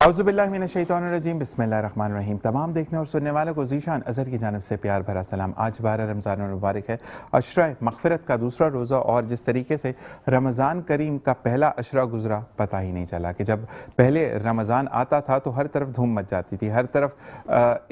औज़ुबिल्लाहिमिनश्शैतानिर्रजीम बिस्मिल्लाहिर्रहमानिर्रहीम। तमाम देखने और सुनने वालों को ज़ीशान अज़हर की जानिब से प्यार भरा सलाम। आज 12 रमज़ान मुबारक है, अशरा मग़फ़िरत का दूसरा रोज़ा, और जिस तरीके से रमज़ान करीम का पहला अशरा गुज़रा पता ही नहीं चला कि जब पहले रमज़ान आता था तो हर तरफ धूम मच जाती थी, हर तरफ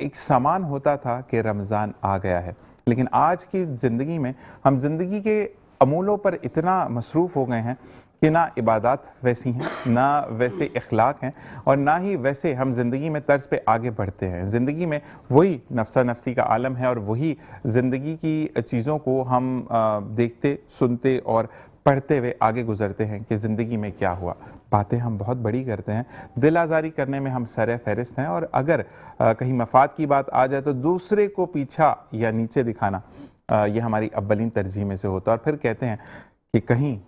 एक सामान होता था कि रमज़ान आ गया है। लेकिन आज की ज़िंदगी में हम ज़िंदगी के अमूलों पर इतना मसरूफ़ हो गए हैं कि ना इबादत वैसी हैं, ना वैसे इखलाक हैं, और ना ही वैसे हम ज़िंदगी में तर्ज पे आगे बढ़ते हैं। ज़िंदगी में वही नफ्सा नफ्सी का आलम है और वही ज़िंदगी की चीज़ों को हम देखते सुनते और पढ़ते हुए आगे गुजरते हैं कि ज़िंदगी में क्या हुआ। बातें हम बहुत बड़ी करते हैं, दिल आज़ारी करने में हम सर फहरिस्त हैं, और अगर कहीं मफाद की बात आ जाए तो दूसरे को पीछा या नीचे दिखाना ये हमारी अव्वलीन तरजीह में से होता है। और फिर कहते हैं कि कहीं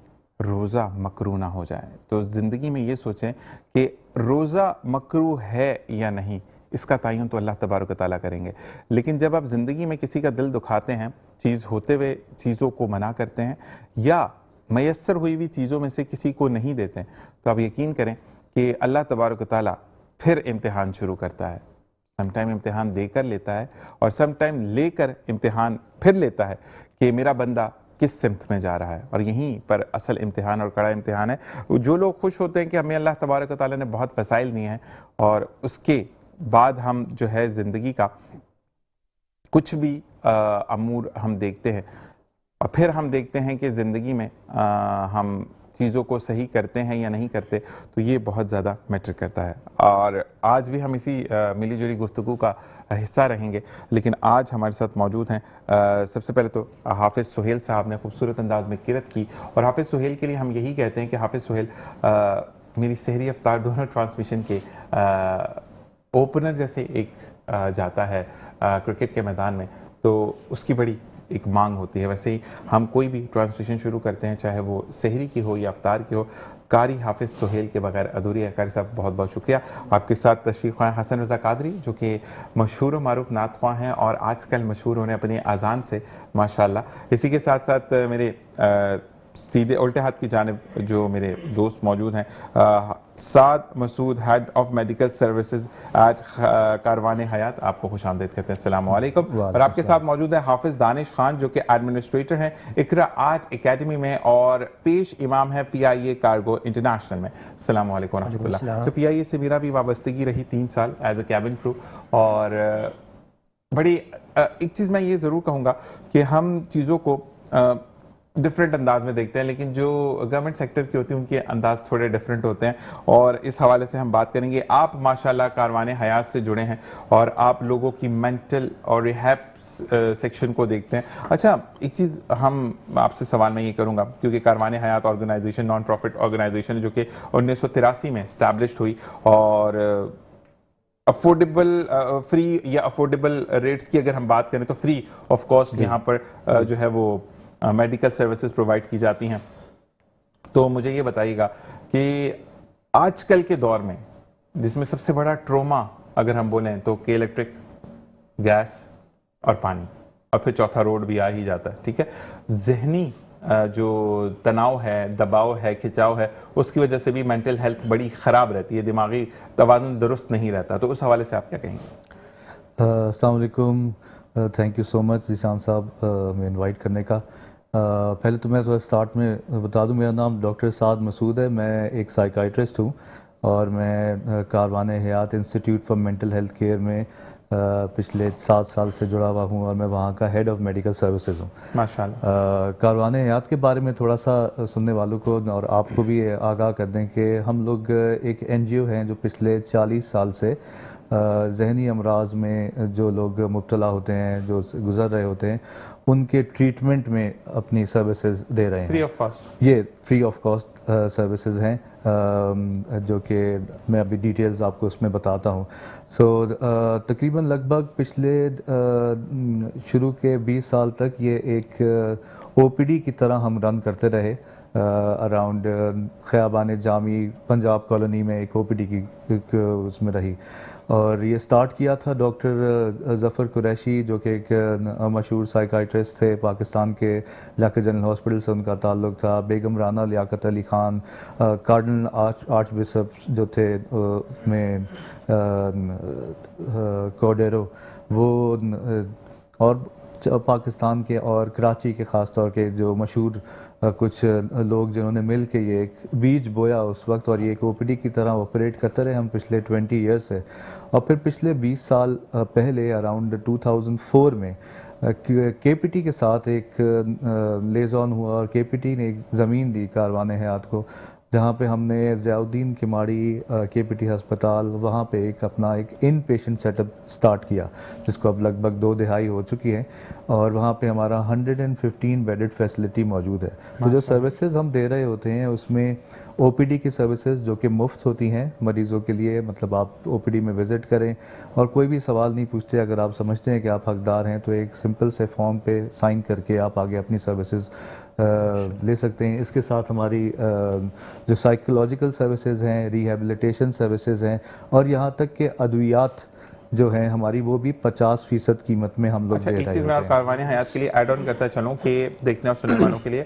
रोज़ा मकरूह ना हो जाए। तो ज़िंदगी में ये सोचें कि रोज़ा मकरूह है या नहीं, इसका तयन तो अल्लाह तबारक व तआला करेंगे। लेकिन जब आप ज़िंदगी में किसी का दिल दुखाते हैं, चीज़ होते हुए चीज़ों को मना करते हैं, या मयस्सर हुई हुई चीज़ों में से किसी को नहीं देते हैं, तो आप यकीन करें कि अल्लाह तबारक व तआला फिर इम्तिहान शुरू करता है। समटाइम इम्तिहान देकर लेता है, और समटाइम लेकर इम्तिहान फिर लेता है कि मेरा बंदा किस सिमत में जा रहा है। और यहीं पर असल इम्तिहान और कड़ा इम्तिहान है। जो लोग खुश होते हैं कि हमें अल्लाह तबारक व तआला ने बहुत वसाइल दिए हैं, और उसके बाद हम जो है ज़िंदगी का कुछ भी अमूर हम देखते हैं, और फिर हम देखते हैं कि ज़िंदगी में हम चीज़ों को सही करते हैं या नहीं करते, तो ये बहुत ज़्यादा मैटर करता है। और आज भी हम इसी मिली जुली गुफ्तगू का हिस्सा रहेंगे। लेकिन आज हमारे साथ मौजूद हैं सबसे पहले तो हाफिज़ सुहेल साहब ने खूबसूरत अंदाज में किरत की, और हाफिज़ सुहेल के लिए हम यही कहते हैं कि हाफिज़ सुहेल मेरी सहरी अफ्तार दोनों ट्रांसमिशन के ओपनर जैसे एक जाता है क्रिकेट के मैदान में, तो उसकी बड़ी एक मांग होती है, वैसे ही हम कोई भी ट्रांसलेशन शुरू करते हैं, चाहे वो सहरी की हो या अफ्तार की हो, कारी हाफिज़ सुहेल के बगैर अधूरी है। कारी साहब बहुत बहुत शुक्रिया। आपके साथ तशरीफ़ ख़्वाह हसन रज़ा कादरी, जो कि मशहूर व मारूफ नात ख़्वाह हैं और आजकल मशहूर होने अपनी अज़ान से माशाल्लाह। इसी के साथ साथ मेरे सीधे उल्टे हाथ की जानिब जो मेरे दोस्त मौजूद हैं, Saad Masood, head of medical services at Karwan Hayat, आपको खुश आमदीद कहते हैं। अस्सलाम वालेकुम। और आपके साथ मौजूद है हाफिज़ दानिश खान, जो कि एडमिनिस्ट्रेटर हैं इकरा आर्ट एकेडमी में और पेश इमाम है PIA कार्गो इंटरनेशनल में। अस्सलाम वालेकुम व रहमतुल्लाह। तो PIA से मेरा भी वाबस्तगी रही 3 साल एज ए कैबिन क्रू, और बड़ी एक चीज़ मैं ये ज़रूर कहूँगा कि हम चीज़ों को डिफरेंट अंदाज में देखते हैं, लेकिन जो गवर्नमेंट सेक्टर की होती है उनके अंदाज थोड़े डिफरेंट होते हैं, और इस हवाले से हम बात करेंगे। आप माशाल्लाह कारवान हयात से जुड़े हैं और आप लोगों की मेंटल और रिहैब सेक्शन को देखते हैं। अच्छा, एक चीज़ हम आपसे सवाल मैं ये करूँगा, क्योंकि कारवान हयात ऑर्गेनाइजेशन नॉन प्रॉफिट ऑर्गेनाइजेशन जो कि 1983 में इस्टेब्लिश हुई, और अफोर्डेबल फ्री या अफोर्डेबल रेट्स की अगर हम बात करें तो फ्री ऑफ कॉस्ट यहाँ पर जो है वो मेडिकल सर्विसेज प्रोवाइड की जाती हैं। तो मुझे ये बताइएगा कि आजकल के दौर में जिसमें सबसे बड़ा ट्रोमा अगर हम बोलें तो कि इलेक्ट्रिक, गैस और पानी, और फिर चौथा रोड भी आ ही जाता है, ठीक है। जहनी जो तनाव है, दबाव है, खिंचाव है, उसकी वजह से भी मेंटल हेल्थ बड़ी ख़राब रहती है, दिमागी तवाज़ुन दुरुस्त नहीं रहता। तो उस हवाले से आप क्या कहेंगे? अस्सलाम वालेकुम, thank you so much Zeeshan साहब हमें इनवाइट करने का। पहले तो मैं स्टार्ट में बता दूं, मेरा नाम डॉक्टर साद मसूद है। मैं एक साइकाइट्रिस्ट हूं और मैं Karwan Hayat institute for mental health care में पिछले 7 साल से जुड़ा हुआ हूं, और मैं वहां का हेड ऑफ मेडिकल सर्विसेज हूं। माशाल्लाह। कारवान हयात के बारे में थोड़ा सा सुनने वालों को और आपको भी आगाह कर दें कि हम लोग एक NGO हैं जो पिछले 40 साल से जहनी अमराज में जो लोग मुब्तला होते हैं, जो गुजर रहे होते हैं, उनके ट्रीटमेंट में अपनी सर्विसेज दे रहे हैं फ्री ऑफ कॉस्ट। ये फ्री ऑफ कॉस्ट सर्विसेज हैं, जो कि मैं अभी डिटेल्स आपको उसमें बताता हूँ। तकरीबन लगभग पिछले शुरू के 20 साल तक ये एक OPD की तरह हम रन करते रहे। अराउंड ख़याबान जामी पंजाब कॉलोनी में एक OPD की उसमें रही, और ये स्टार्ट किया था डॉक्टर ज़फ़र कुरैशी, जो कि एक मशहूर साइकाइट्रिस्ट थे पाकिस्तान के, लाके जनरल हॉस्पिटल से उनका ताल्लुक़ था। Begum Raana Liaquat Ali Khan, cardinal archbishop जो थे में कोडेरो, वो और पाकिस्तान के और कराची के ख़ास तौर के जो मशहूर कुछ लोग जिन्होंने मिल के ये एक बीज बोया उस वक्त, और ये एक OPD की तरह ऑपरेट करते रहे हम पिछले 20 ईयर्स से। और फिर पिछले 20 साल पहले अराउंड 2004 में KPT के साथ एक लेज़ॉन हुआ, और KPT ने एक ज़मीन दी कारवान हयात को, जहाँ पे हमने ज़ियाउद्दीन किमाड़ी KPT हस्पताल, वहाँ पे अपना एक इन पेशेंट सेटअप स्टार्ट किया, जिसको अब लगभग 2 दहाई हो चुकी है, और वहाँ पे हमारा 115 बेडेड फैसिलिटी मौजूद है। तो जो सर्विसेज हम दे रहे होते हैं उसमें OPD की सर्विसेज जो कि मुफ्त होती हैं मरीज़ों के लिए, मतलब आप OPD में विज़िट करें और कोई भी सवाल नहीं पूछते। अगर आप समझते हैं कि आप हकदार हैं तो एक सिंपल से फॉर्म पे साइन करके आप आगे अपनी सर्विसेज ले सकते हैं। इसके साथ हमारी जो साइकोलॉजिकल सर्विसेज हैं, रिहैबिलिटेशन सर्विसेज हैं, और यहाँ तक के अद्वियात जो हैं हमारी, वो भी 50% कीमत में हम लोग दे रहे हैं। एक चीज़ मैं और कारवान हयात के लिए ऐड ऑन करता चलूँ कि देखने और सुनने वालों के लिए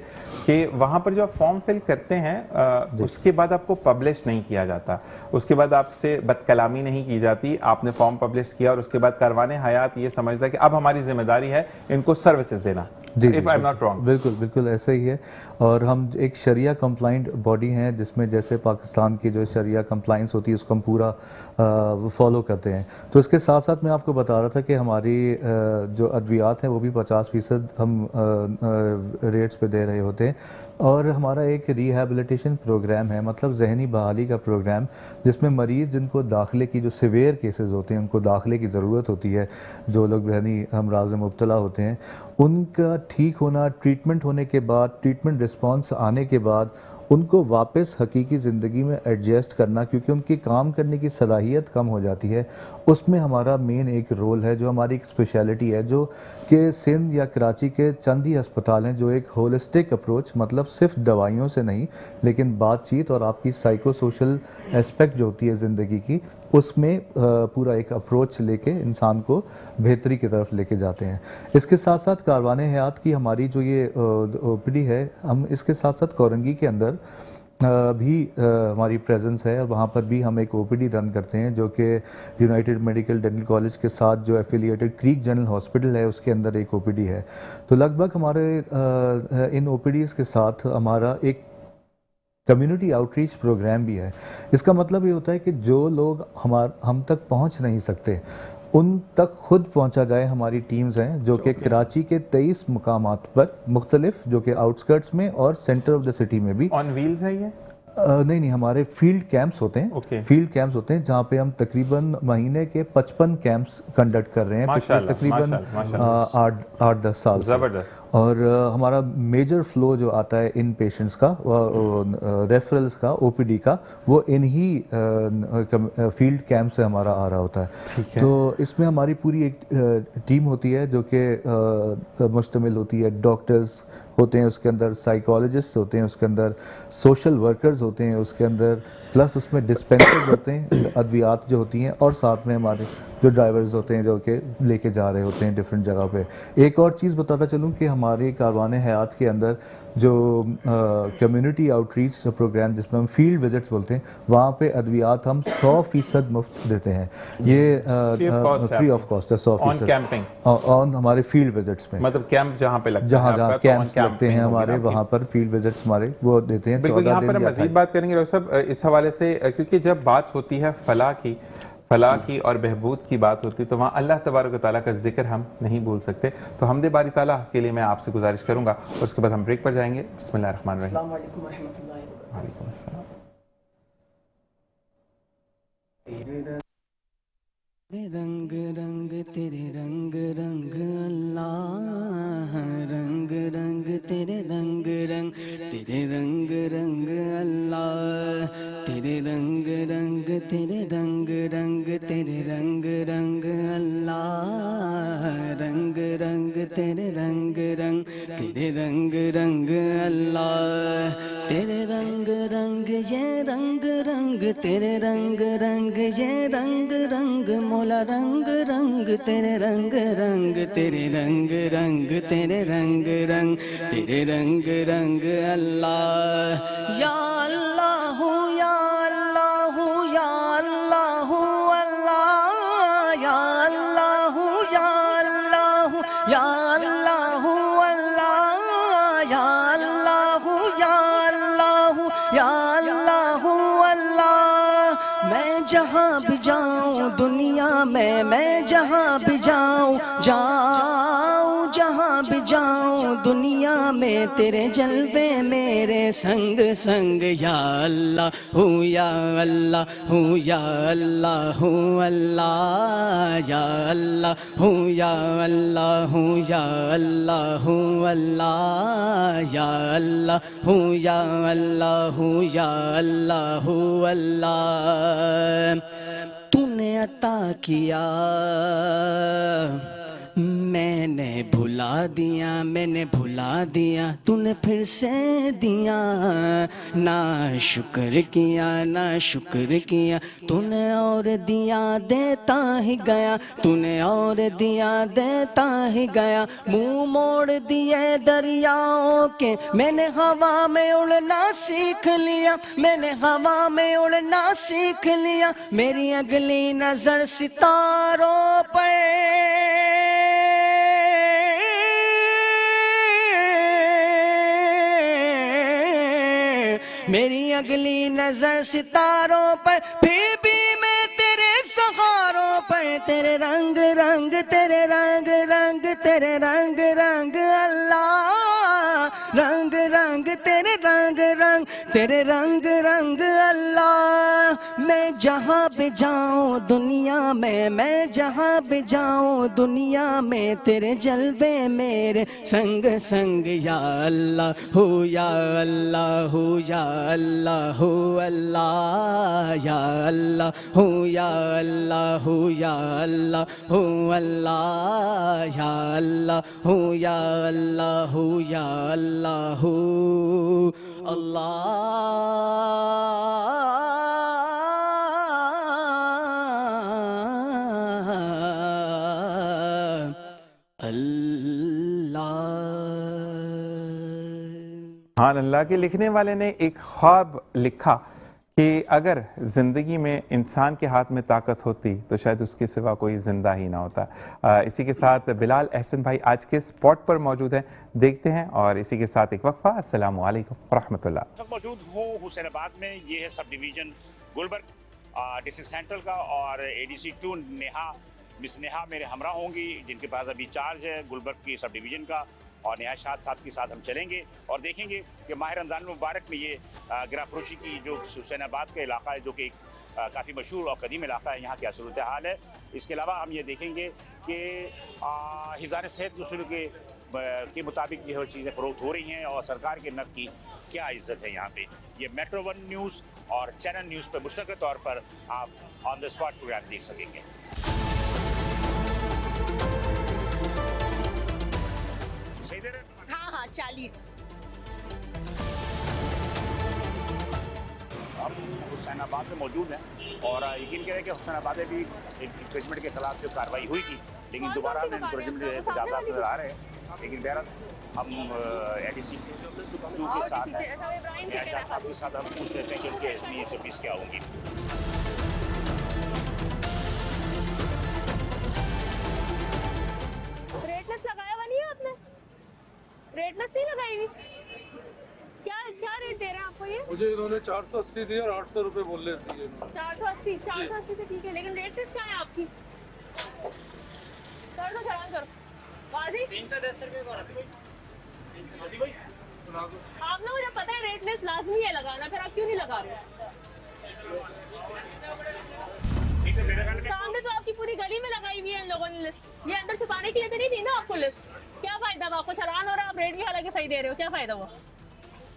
कि वहाँ पर जो आप फॉर्म फिल करते हैं उसके बाद आपको पब्लिश नहीं किया जाता, उसके बाद आपसे बदकलामी नहीं की जाती। आपने फॉर्म पब्लिश किया और उसके बाद कारवान हयात ये समझता है कि अब हमारी जिम्मेदारी है इनको सर्विसेज देना। जी, if I am not wrong. बिल्कुल बिल्कुल ऐसा ही है। और हम एक शरिया कंप्लाइंट बॉडी हैं, जिसमें जैसे पाकिस्तान की जो शरिया कंप्लाइंस होती है उसको हम पूरा फॉलो करते हैं। तो इसके साथ साथ मैं आपको बता रहा था कि हमारी जो अद्वियात हैं वो भी 50% हम रेट्स पे दे रहे होते हैं, और हमारा एक रिहैबिलिटेशन प्रोग्राम है, मतलब जहनी बहाली का प्रोग्राम, जिसमें मरीज़ जिनको दाखिले की जो सिवियर केसेस होते हैं, उनको दाखिले की ज़रूरत होती है, जो लोग जहनी अमराज में मुब्तला होते हैं, उनका ठीक होना, ट्रीटमेंट होने के बाद, ट्रीटमेंट रिस्पॉन्स आने के बाद उनको वापस हकीकी ज़िंदगी में एडजस्ट करना, क्योंकि उनकी काम करने की सलाहियत कम हो जाती है, उसमें हमारा मेन एक रोल है, जो हमारी एक स्पेशलिटी है, जो कि सिंध या कराची के चंद ही अस्पताल हैं जो एक होलिस्टिक अप्रोच, मतलब सिर्फ दवाइयों से नहीं लेकिन बातचीत और आपकी साइको सोशल एस्पेक्ट जो होती है ज़िंदगी की, उसमें पूरा एक अप्रोच लेके इंसान को बेहतरी की तरफ लेके जाते हैं। इसके साथ साथ कारवान हयात की हमारी जो ये ओपीडी है, हम इसके साथ साथ कोरंगी के अंदर भी हमारी प्रेजेंस है, और वहाँ पर भी हम एक ओपीडी रन करते हैं जो कि यूनाइटेड मेडिकल डेंटल कॉलेज के साथ जो एफिलिएटेड क्रीक जनरल हॉस्पिटल है उसके अंदर एक ओपीडी है। तो लगभग हमारे इन ओपीडीज़ के साथ हमारा एक कम्युनिटी आउटरीच प्रोग्राम भी है। इसका मतलब ये होता है कि जो लोग हम तक पहुंच नहीं सकते उन तक खुद पहुंचा जाए। हमारी टीम्स हैं जो कि कराची के 23 मुकामात पर मुख्तलिफ, जो कि आउटस्कर्ट्स में और सेंटर ऑफ द सिटी में भी। ऑन व्हील्स है ये? नहीं, हमारे फील्ड कैंप्स होते हैं। फील्ड कैंप्स होते हैं जहाँ पे हम तकरीबन महीने के 55 कैंप्स कंडक्ट कर रहे हैं पिछले तकरीबन 8-10 साल से। और हमारा मेजर फ्लो जो आता है इन पेशेंट्स का, रेफरल्स का, ओपीडी का, वो इन्हीं फील्ड कैंप से हमारा आ रहा होता है। तो इसमें हमारी पूरी एक टीम होती है जो कि मुश्तमिल होती है, डॉक्टर्स होते हैं उसके अंदर, साइकोलॉजिस्ट होते हैं उसके अंदर, सोशल वर्कर्स होते हैं उसके अंदर, प्लस उसमें डिस्पेंसर्स होते हैं, अद्वियात जो होती हैं, और साथ में हमारे जो ड्राइवर्स होते हैं जो कि लेके जा रहे होते हैं डिफरेंट जगह पे। एक और चीज़ बताता चलूँ कि हमारे कारवान हयात के अंदर जो कम्युनिटी आउटरीच प्रोग्राम जिसमें हम फील्ड विजिट्स बोलते हैं, वहाँ पे अद्वियात हम 100% मुफ्त देते हैं। ये फ्री ऑफ कॉस्ट है, 100% ऑन हमारे फील्ड विजिट्स में, मतलब कैंप जहाँ पे लगता है, जहाँ कैंप्स लगते हैं हमारे, वहाँ पर फील्ड विजिट्स हमारे वो देते हैं। बिल्कुल, यहाँ पर मजीद बात करेंगे डॉक्टर साहब इस हवाले से, क्योंकि जब बात होती है फलाह की और बहबूद की बात होती है तो वहाँ अल्लाह तबारक व तआला का जिक्र हम नहीं भूल सकते। तो हमदे बारी ताला के लिए मैं आपसे गुजारिश करूँगा, और उसके बाद हम ब्रेक पर जाएंगे। बिस्मिल्लाहिर्रहमानिर्रहीम। अस्सलाम वालेकुम रहमतुल्लाहि व बरकातहू। वालेकुम अस्सलाम। रंग रंग तेरे रंग रंग अल्लाह, रंग रंग तेरे रंग रंग तेरे रंग रंग अल्लाह, तेरे रंग रंग तेरे रंग रंग तेरे रंग रंग अल्लाह, रंग रंग तेरे रंग रंग तेरे रंग रंग अल्लाह, तेरे रंग रंग ये रंग रंग तेरे रंग रंग ये रंग रंग मौला, रंग रंग तेरे रंग रंग तेरे रंग रंग तेरे रंग रंग तेरे रंग रंग अल्लाह। या अल्लाह या अल्लाह या अल्लाह अल्लाह, या अल्लाह या अल्लाह या अल्लाह अल्लाह, या अल्लाह या अल्लाह या अल्लाह अल्लाह। मैं जहाँ भी जाऊँ दुनिया में, मैं जहाँ भी जाऊँ जहाँ भी जाऊँ दुनिया में, तेरे जलवे मेरे संग संग। या अल्लाह हूँ या अल्लाह हूँ या अल्लाह हूँ अल्लाह, या अल्लाह हूँ या अल्लाह हूँ या अल्लाह हूँ अल्लाह, या अल्लाह हूँ या अल्लाह हूँ या अल्लाह हूँ अल्लाह। तूने अता किया मैंने भुला दिया, मैंने भुला दिया, तूने फिर से दिया, ना शुक्र किया ना शुक्र किया, तूने और दिया देता ही गया, तूने और दिया देता ही गया। मुंह मोड़ दिए दरियाओं के, मैंने हवा में उड़ना सीख लिया, मैंने हवा में उड़ना सीख लिया। मेरी अगली नजर सितारों पर, मेरी अगली नजर सितारों पर, फिर भी मैं तेरे सहारों पर। तेरे रंग रंग तेरे रंग रंग तेरे रंग रंग अल्लाह, रंग रंग तेरे रंग रंग तेरे रंग रंग अल्लाह। मैं जहाँ पे जाऊँ दुनिया में, मैं जहाँ पे जाऊँ दुनिया में, तेरे जलवे मेरे संग संग या अल्लाह हो या अल्लाह हो या अल्लाह हो अल्लाह या अल्लाह हो या अल्लाह हो या अल्लाह हो अल्लाह या अल्लाह हो या अल्लाह हो या अल्लाह हो हाँ, अल्लाह के लिखने वाले ने एक ख्वाब लिखा कि अगर ज़िंदगी में इंसान के हाथ में ताकत होती तो शायद उसके सिवा कोई ज़िंदा ही ना होता। इसी के साथ बिलाल अहसन भाई आज के स्पॉट पर मौजूद हैं, देखते हैं और इसी के साथ एक वक्फा। अस्सलामु अलैकुम रहमतुल्लाह। मौजूद हूँ हुसैनाबाद में। ये है sub division Gulberg district central का और ADC 2 नेहा, मिस नेहा मेरे हमरा होंगी जिनके पास अभी चार्ज है गुलबर्ग की सब डिवीज़न का, और नेहा शाद साहब के साथ हम चलेंगे और देखेंगे कि माह रमज़ान मुबारक में ये गिराफरोशी की जो हुसैनाबाद का इलाका है, जो कि काफ़ी मशहूर और कदीम इलाका है, यहाँ क्या सूरत हाल है। इसके अलावा हम ये देखेंगे कि हिज़ार सेहत उसूल के मुताबिक जो चीज़ें फ़रोख्त हो रही हैं और सरकार के नक़ की क्या इज़्ज़त है यहाँ पे। ये Metro 1 न्यूज़ और चैनल न्यूज़ पर मुश्तरका तौर पर आप ऑन द स्पॉट प्रोग्राम देख सकेंगे। सही दे रहे हैं? हाँ 40। हम हुसैनाबाद में मौजूद हैं और यकीन करें कि हुसैनाबाद में भी इंक्रेजमेंट के खिलाफ जो कार्रवाई हुई थी, लेकिन दोबारा इंक्रेजमेंट ज़्यादा नजर आ रहे हैं। लेकिन बहरहाल हम ADC 2 के साथ हैं, नेहा साहब के साथ हम पूछ लेते हैं कि उनके इसमें से फीस क्या होंगी। रेटनेस लगाया हुआ नहीं है आपने? रेटनेस नहीं लगाई हुई? क्या क्या रेट दे रहे हैं आपको ये? मुझे इन्होंने 480 दिए और 800 रुपये बोले दिए। 480 तो ठीक है, लेकिन रेटनेस क्या है आपकी? कर दो, चलान करो। बाजी 310 रुपये। आप लोगों को जब पता है रेटनेस लाजमी है लगाना, फिर आप क्यों नहीं लगा रहे? सामने तो आपकी पूरी गली में लगाई हुई है इन लोगों ने लिस्ट। ये अंदर छुपाने के लिए तो नहीं दी ना आपको लिस्ट। क्या फायदा हुआ आपको? चलान हो रहा है, आप रेट भी हालांकि सही दे रहे हो, क्या फायदा हुआ?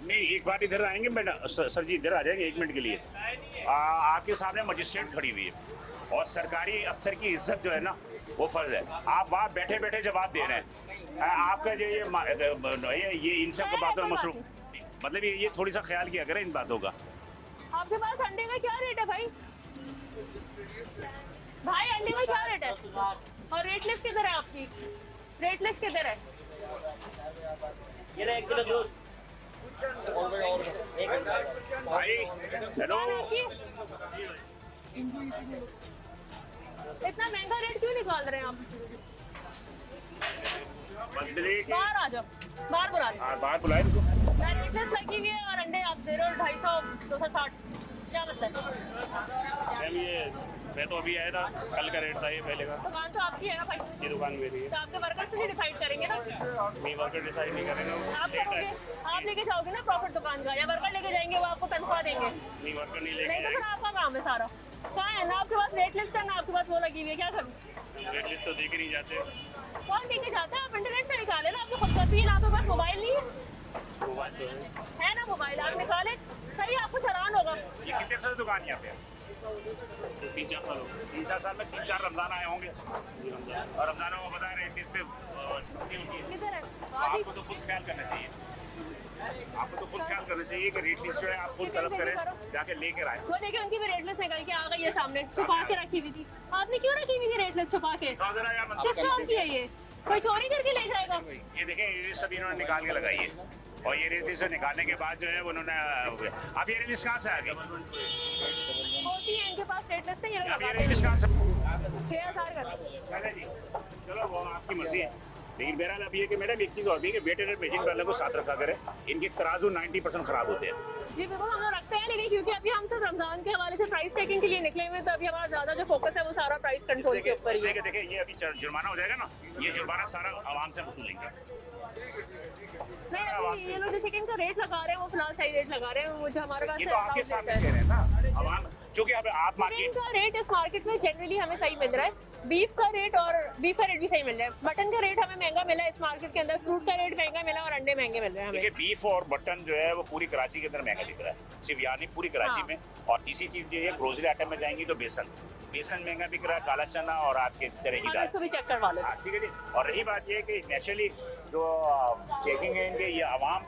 नहीं, एक बार इधर आएंगे मैडम, सर जी इधर आ जाएंगे 1 मिनट के लिए। आपके सामने मजिस्ट्रेट खड़ी हुई है और सरकारी अफसर की इज्जत जो है ना वो फ़र्ज है। आप वहाँ बैठे बैठे जवाब दे रहे हैं। आपका जो ये इन सब बातों में मसरूफ, मतलब ये थोड़ी सा ख्याल किया करें इन बातों का। आपके पास अंडे का क्या रेट है भाई? भाई अंडे का क्या रेट है? और रेटलेस किधर है आपकी? रेटलेस किधर है? ये रहा 1 किलो दूध। भाई हेलो, इतना महंगा रेट क्यों निकाल रहे हैं आप? बाहर आ जाओ, बाहर बुला लो। बाहर बुलाए इनको। मैं रेटलेस लगी हुई है और अंडे आप दे रहे हो 250, 260, क्या मतलब? मैम ये मैं तो अभी आया था, कल का रेट था ये पहले का। दुकान तो आपकी है ना भाई? ये दुकान मेरी है। तो आपके वर्कर्स ही डिसाइड करेंगे ना? नहीं, वर्कर डिसाइड नहीं करेंगे। आप करोगे, आप लेके जाओगे ना प्रॉफिट दुकान का, या वर्कर लेके जाएंगे वो आपको तनख्वाह देंगे? नहीं, वर्कर नहीं नहीं लेके तो फिर आपका काम है सारा। कहाँ है ना आपके पास रेट लिस्ट है ना आपके पास वो लगी हुई है, क्या करूँ? रेट लिस्ट तो देख नहीं जाते। कौन देके जाता है? आप इंटरनेट से निकाले ना, आपको खुद करती है ना, आपके पास मोबाइल नहीं है? मोबाइल तो है ना मोबाइल, आप निकाले सही, आपको चलान होगा। ये कितने साल दुकान यहाँ पे? 3-4 साल हो गए। 3-4 साल में 3-4 रमजान आए होंगे और रमजानों को बता रहे हैं इस पे किधर है? आपको तो खुद ख्याल करना चाहिए। आपको तो खुद ख्याल करना चाहिए कि रेट लिस्ट जो है आप खुद तलब करें, जाके लेकर आए। वो देखिए उनकी भी रेट लिस्ट निकल के आ गई है सामने, छुपा के रखी हुई थी। आपने क्यों रखी हुई थी रेट लिस्ट छुपा के? किस काम की है ये? कोई चोरी करके ले जाएगा? ये देखें, ये सब इन्होंने निकाल के लगाई है और ये रेट लिस्ट निकालने के बाद जो है उन्होंने अब ये रेट लिस्ट कहाँ से आ गई? होती है इनके पास रेट लिस्ट है, ये अब ये रेट लिस्ट कहाँ से? 6000 का। जी चलो वो आपकी मर्जी है। लेकिन मेरा अब ये कि मैडम एक चीज़ और भी है कि वेटेड मेजिंग वाले को साथ रखा करें, इनके तराजू 90% खराब होते हैं। जी बिल्कुल हम लोग रखते हैं, लेकिन क्योंकि अभी हम सब रमजान के हवाले से प्राइस चेकिंग के लिए निकले हुए हैं, तो अभी हमारा ज्यादा जो फोकस है वो सारा प्राइस कंट्रोल के ऊपर ही इसलिए है। कि देखिए ये अभी जुर्माना हो जाएगा ना, ये जुर्माना सारा आवाम से वसूलेंगे। नहीं अभी ये लोग जो चिकन का रेट लगा रहे हैं वो फिलहाल सही रेट लगा रहे हैं, वो जो हमारे पास ये तो आपके सामने कह रहे हैं ना आवाम, क्योंकि अब आप चिकन मार्केट का रेट इस मार्केट में जनरली हमें सही मिल रहा है, बीफ का रेट भी सही मिल रहा है, मटन का रेट हमें महंगा मिला है इस मार्केट के अंदर, फ्रूट का रेट महंगा मिला और अंडे महंगे मिल रहे हैं हमें। देखिए बीफ और मटन जो है वो पूरी कराची के अंदर महंगा बिक रहा है, सिर्फ यहाँ नहीं पूरी कराची हाँ। में। और तीसरी चीज़ जो है ग्रोसरी आइटम में जाएंगी तो बेसन महंगा बिक रहा है, काला चना और आपके चने की हम दाल। इसको भी चेक करवा लेते हैं। हाँ ठीक है जी। और रही बात ये कि नेचुरली जो चेकिंग है इनके ये आवाम